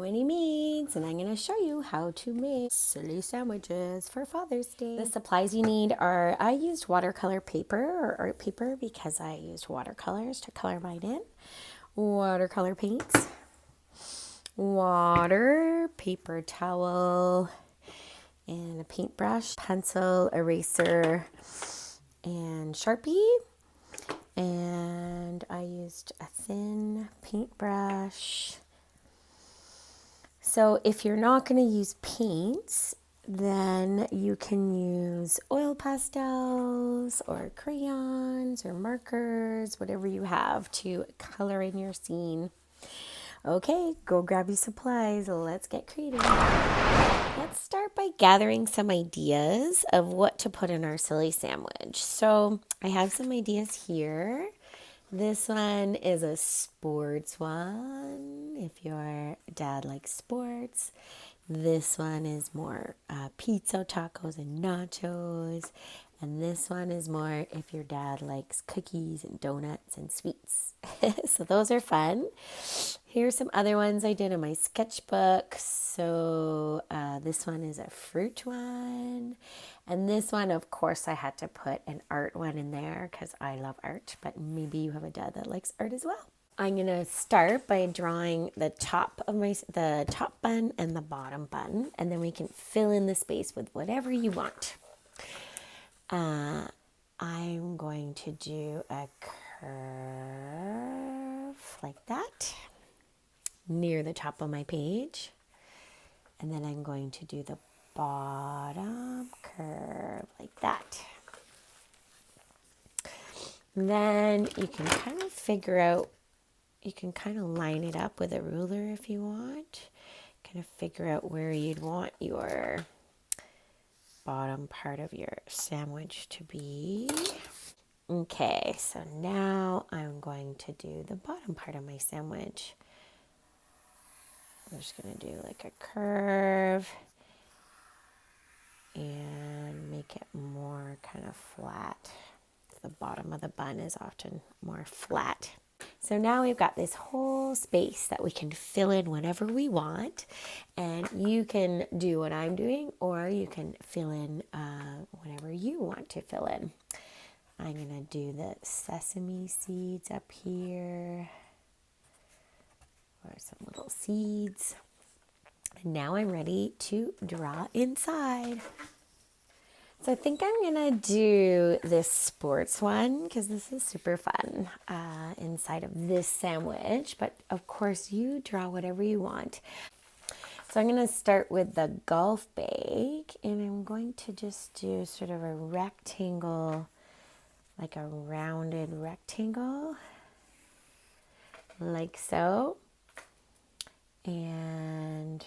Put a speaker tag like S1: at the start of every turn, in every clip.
S1: Winnie Meads, and I'm going to show you how to make silly sandwiches for Father's Day. The supplies you need are, I used watercolor paper or art paper because I used watercolors to color mine in. Watercolor paints, water, paper towel, and a paintbrush, pencil, eraser, and Sharpie. And I used a thin paintbrush. So if you're not going to use paints, then you can use oil pastels or crayons or markers, whatever you have to color in your scene. Okay, go grab your supplies. Let's get creative. Let's start by gathering some ideas of what to put in our silly sandwich. So I have some ideas here. This one is a sports one, if your dad likes sports. This one is more pizza, tacos, and nachos. And this one is more if your dad likes cookies and donuts and sweets. So those are fun. Here's some other ones I did in my sketchbook. So this one is a fruit one. And this one, of course, I had to put an art one in there because I love art. But maybe you have a dad that likes art as well. I'm going to start by drawing the top bun and the bottom bun. And then we can fill in the space with whatever you want. I'm going to do a curve like that near the top of my page. And then I'm going to do the bottom curve like that. And then you can kind of figure out, you can kind of line it up with a ruler if you want. Kind of figure out where you'd want your bottom part of your sandwich to be. Okay, so now I'm going to do the bottom part of my sandwich. I'm just going to do like a curve and make it more kind of flat. The bottom of the bun is often more flat. So now we've got this whole space that we can fill in whenever we want. And you can do what I'm doing, or you can fill in whatever you want to fill in. I'm going to do the sesame seeds up here, or some little seeds. And now I'm ready to draw inside. So I think I'm going to do this sports one because this is super fun inside of this sandwich. But of course, you draw whatever you want. So I'm going to start with the golf bag, and I'm going to just do sort of a rectangle, like a rounded rectangle, like so. And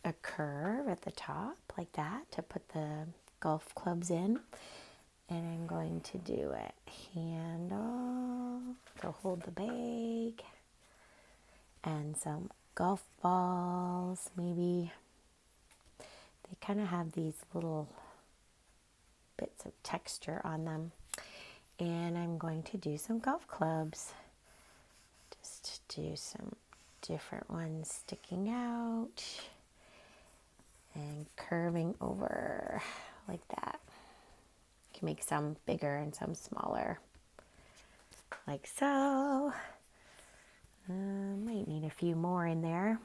S1: a curve at the top like that to put the golf clubs in. And I'm going to do a handle to hold the bag and some golf balls maybe. They kind of have these little bits of texture on them. And I'm going to do some golf clubs, just to do some different ones sticking out and curving over like that. You can make some bigger and some smaller, like so. Might need a few more in there.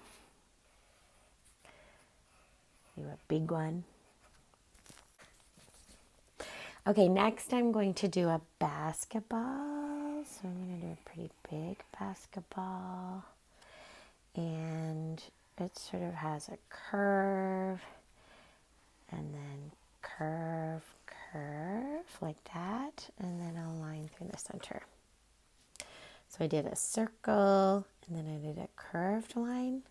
S1: Do a big one. Okay, next I'm going to do a basketball. So I'm going to do a pretty big basketball. And it sort of has a curve and then curve, curve like that, and then a line through the center. So I did a circle, and then I did a curved line,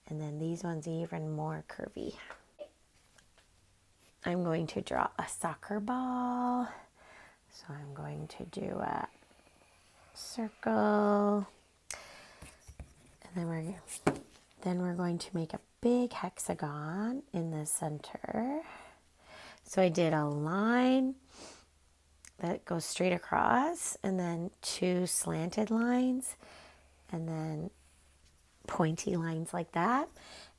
S1: and then these ones even more curvy. I'm going to draw a soccer ball. So I'm going to do a circle, and then we're going to make a big hexagon in the center. So I did a line that goes straight across, and then two slanted lines, and then pointy lines like that.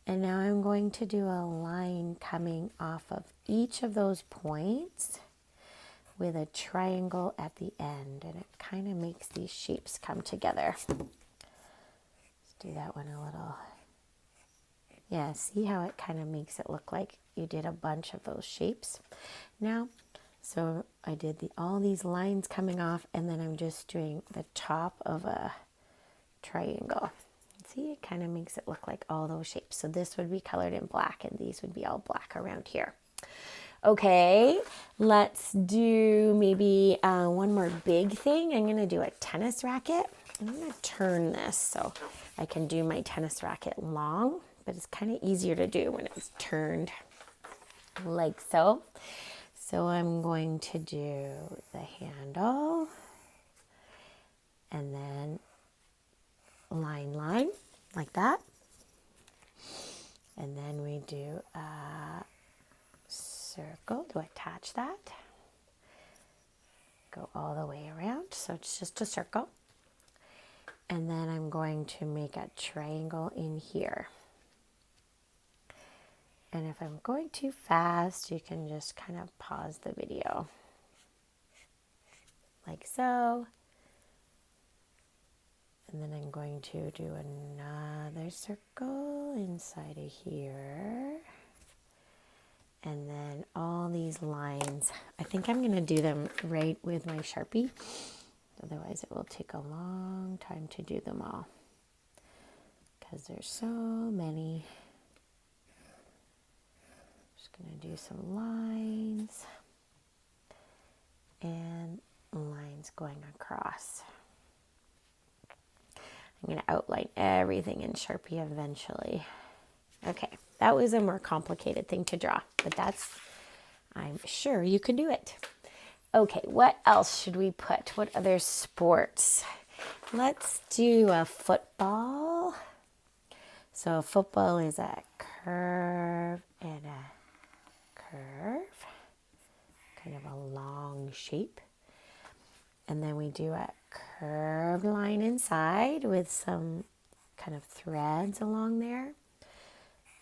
S1: And now I'm going to do a line coming off of each of those points with a triangle at the end, and it kind of makes these shapes come together. Let's do that one a little. Yeah, see how it kind of makes it look like you did a bunch of those shapes. Now, so I did all these lines coming off, and then I'm just doing the top of a triangle. See, it kind of makes it look like all those shapes. So this would be colored in black, and these would be all black around here. Okay, let's do maybe one more big thing. I'm going to do a tennis racket. I'm going to turn this so I can do my tennis racket long, but it's kind of easier to do when it's turned like so. So I'm going to do the handle and then line like that. And then we do a circle to attach that. Go all the way around, so it's just a circle. And then I'm going to make a triangle in here. And if I'm going too fast, you can just kind of pause the video. Like so. And then I'm going to do another circle inside of here. And then all these lines, I think I'm going to do them right with my Sharpie. Otherwise, it will take a long time to do them all, because there's so many. Just going to do some lines and lines going across. I'm going to outline everything in Sharpie eventually. Okay, that was a more complicated thing to draw, but I'm sure you can do it. Okay, what else should we put? What other sports? Let's do a football. So a football is a curve and a curve, kind of a long shape. And then we do a curved line inside with some kind of threads along there.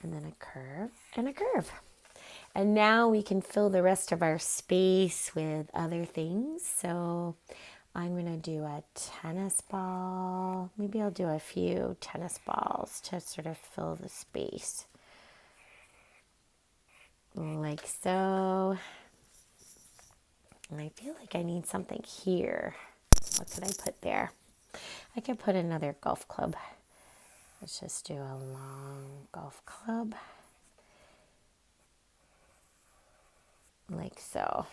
S1: And then a curve and a curve. And now we can fill the rest of our space with other things. So I'm going to do a tennis ball. Maybe I'll do a few tennis balls to sort of fill the space. Like so. And I feel like I need something here. What could I put there? I could put another golf club. Let's just do a long golf club. Like so.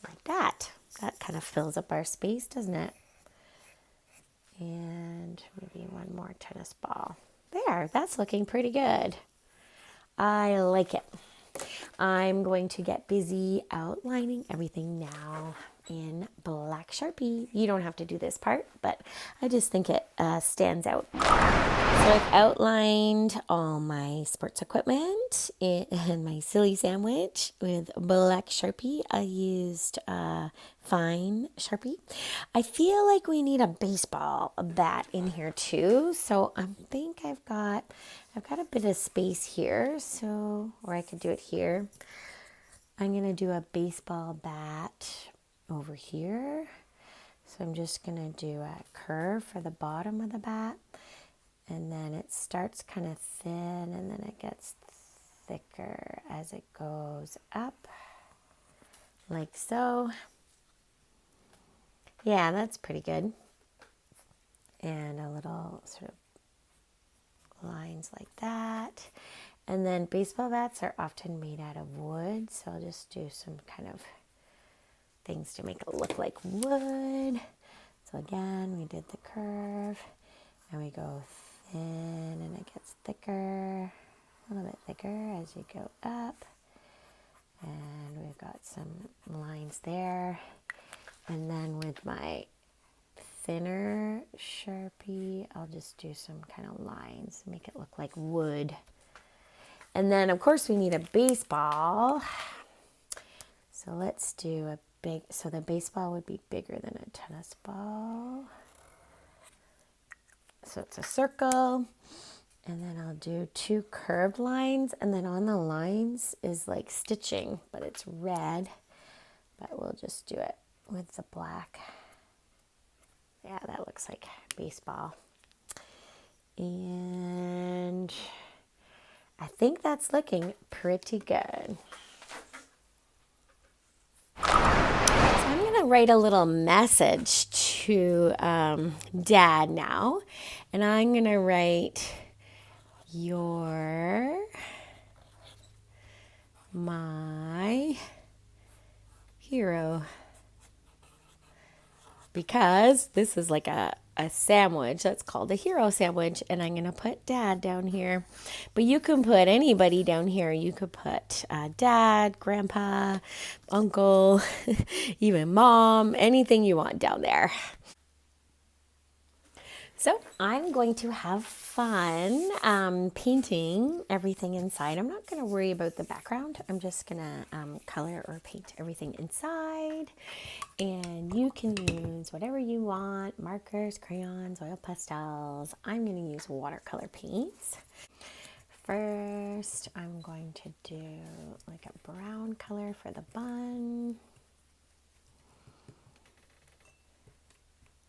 S1: Like that. That kind of fills up our space, doesn't it? And maybe one more tennis ball. There, that's looking pretty good. I like it. I'm going to get busy outlining everything now in black Sharpie. You don't have to do this part, but I just think it stands out. So I've outlined all my sports equipment and my silly sandwich with black Sharpie. I used fine Sharpie. I feel like we need a baseball bat in here too. So I think I've got a bit of space here, or I could do it here. I'm going to do a baseball bat over here. So I'm just going to do a curve for the bottom of the bat. And then it starts kind of thin, and then it gets thicker as it goes up. Like so. Yeah, that's pretty good. And a little sort of lines like that. And then baseball bats are often made out of wood, so I'll just do some kind of things to make it look like wood. So again, we did the curve, and we go thin, and it gets thicker, a little bit thicker as you go up. And we've got some lines there. And then with my thinner Sharpie, I'll just do some kind of lines, make it look like wood. And then, of course, we need a baseball. So let's do the baseball would be bigger than a tennis ball. So it's a circle, and then I'll do 2 curved lines, and then on the lines is like stitching, but it's red, but we'll just do it with the black. Yeah, that looks like baseball. And I think that's looking pretty good. So I'm going to write a little message to Dad now. And I'm going to write, "You're my hero." Because this is like a sandwich that's called a hero sandwich, and I'm going to put Dad down here. But you can put anybody down here. You could put Dad, Grandpa, Uncle, even Mom, anything you want down there. So I'm going to have fun painting everything inside. I'm not going to worry about the background. I'm just going to color or paint everything inside. And you can use whatever you want, markers, crayons, oil pastels. I'm going to use watercolor paints. First, I'm going to do like a brown color for the bun.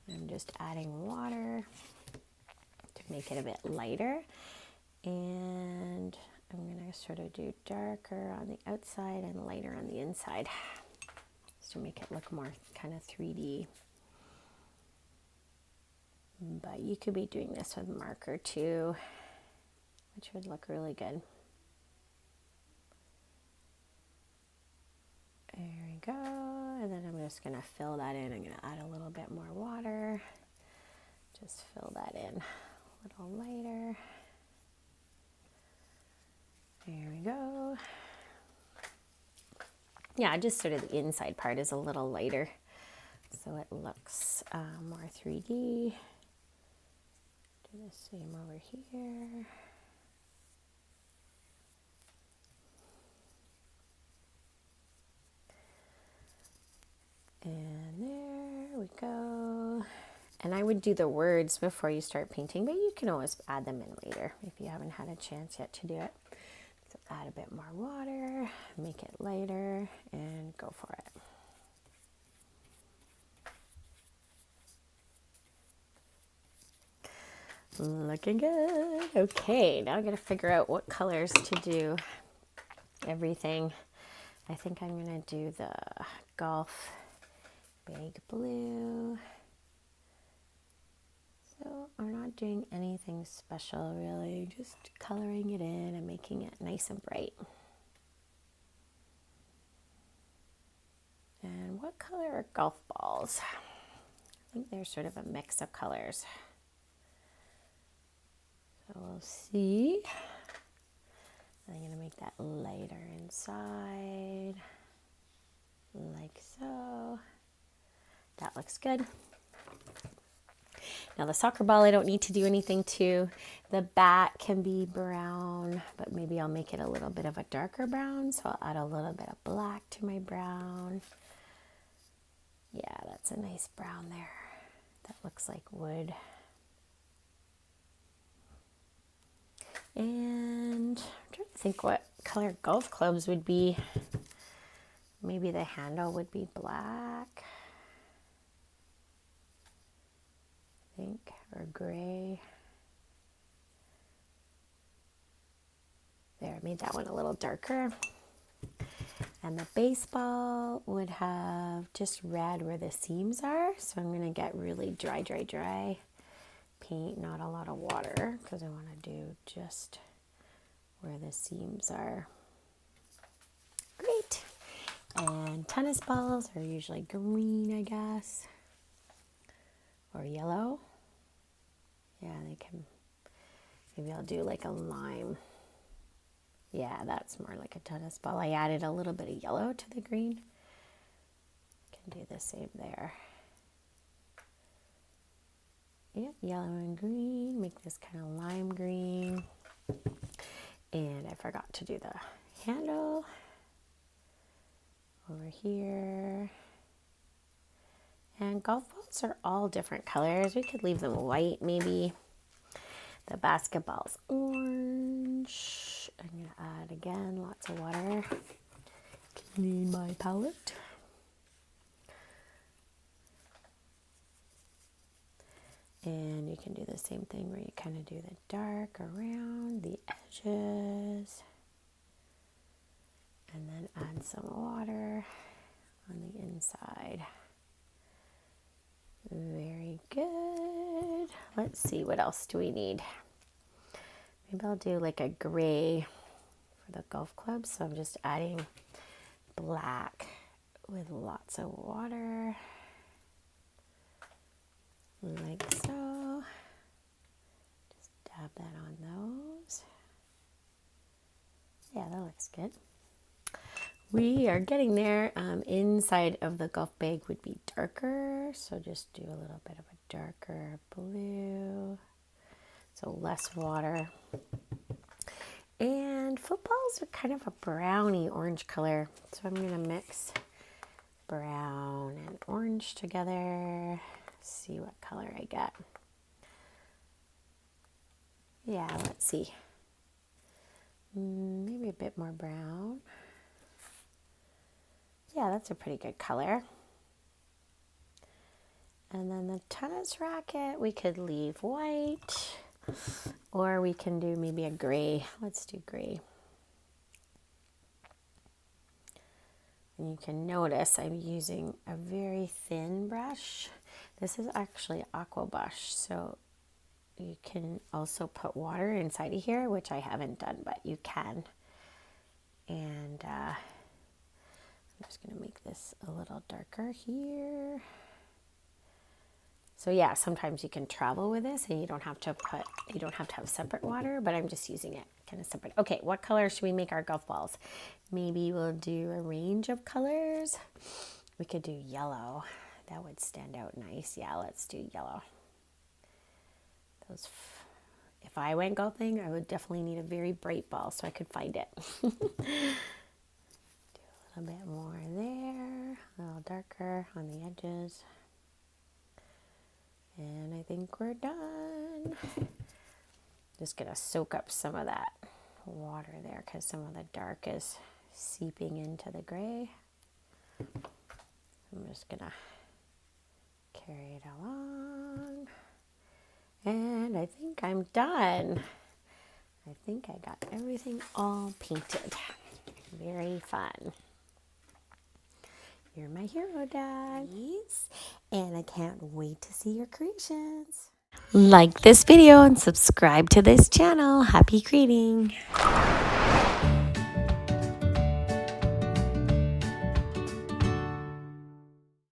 S1: I'm just adding water to make it a bit lighter. And I'm going to sort of do darker on the outside and lighter on the inside, just to make it look more kind of 3D. But you could be doing this with marker too, which would look really good. There we go. And then I'm just going to fill that in. I'm going to add a little bit more water. Just fill that in a little lighter. There we go. Yeah, just sort of the inside part is a little lighter, so it looks more 3D. Do the same over here. And there we go. And I would do the words before you start painting, but you can always add them in later if you haven't had a chance yet to do it. So add a bit more water, make it lighter, and go for it. Looking good. Okay, now I gotta figure out what colors to do everything. I think I'm gonna do the golf big blue. So I'm not doing anything special really, just coloring it in and making it nice and bright. And what color are golf balls? I think they're sort of a mix of colors. So we'll see. I'm going to make that lighter inside, like so. That looks good. Now the soccer ball, I don't need to do anything to. The bat can be brown, but maybe I'll make it a little bit of a darker brown. So I'll add a little bit of black to my brown. Yeah, that's a nice brown there. That looks like wood. And I'm trying to think what color golf clubs would be. Maybe the handle would be black, I think, or gray. There, I made that one a little darker. And the baseball would have just red where the seams are. So I'm going to get really dry paint, not a lot of water, because I want to do just where the seams are. Great. And tennis balls are usually green, I guess, or yellow. Yeah, they can, maybe I'll do like a lime. Yeah, that's more like a tennis ball. I added a little bit of yellow to the green. Can do the same there. Yep, yellow and green. Make this kind of lime green. And I forgot to do the handle over here. And golf balls are all different colors. We could leave them white maybe. The basketball's orange. I'm going to add again lots of water. Clean my palette. And you can do the same thing where you kind of do the dark around the edges. And then add some water on the inside. Very good. Let's see, what else do we need? Maybe I'll do like a gray for the golf club. So I'm just adding black with lots of water. Like so. Just dab that on those. Yeah, that looks good. We are getting there. Inside of the golf bag would be darker, so just do a little bit of a darker blue, so less water. And footballs are kind of a browny orange color, so I'm going to mix brown and orange together, see what color I get. Yeah, let's see. Maybe a bit more brown. Yeah, that's a pretty good color. And then the tennis racket, we could leave white, or we can do maybe a gray. Let's do gray. And you can notice I'm using a very thin brush. This is actually Aqua Brush, so you can also put water inside of here, which I haven't done, but you can. And I'm just going to make this a little darker here. So yeah, sometimes you can travel with this and you don't have to have separate water, but I'm just using it kind of separate. Okay, what color should we make our golf balls? Maybe we'll do a range of colors. We could do yellow. That would stand out nice. Yeah, let's do yellow. If I went golfing, I would definitely need a very bright ball so I could find it. A bit more there, a little darker on the edges. And I think we're done. Just gonna soak up some of that water there because some of the dark is seeping into the gray. I'm just gonna carry it along. And I think I'm done. I think I got everything all painted. Very fun. You're my hero, Dad. And I can't wait to see your creations. Like this video and subscribe to this channel. Happy creating.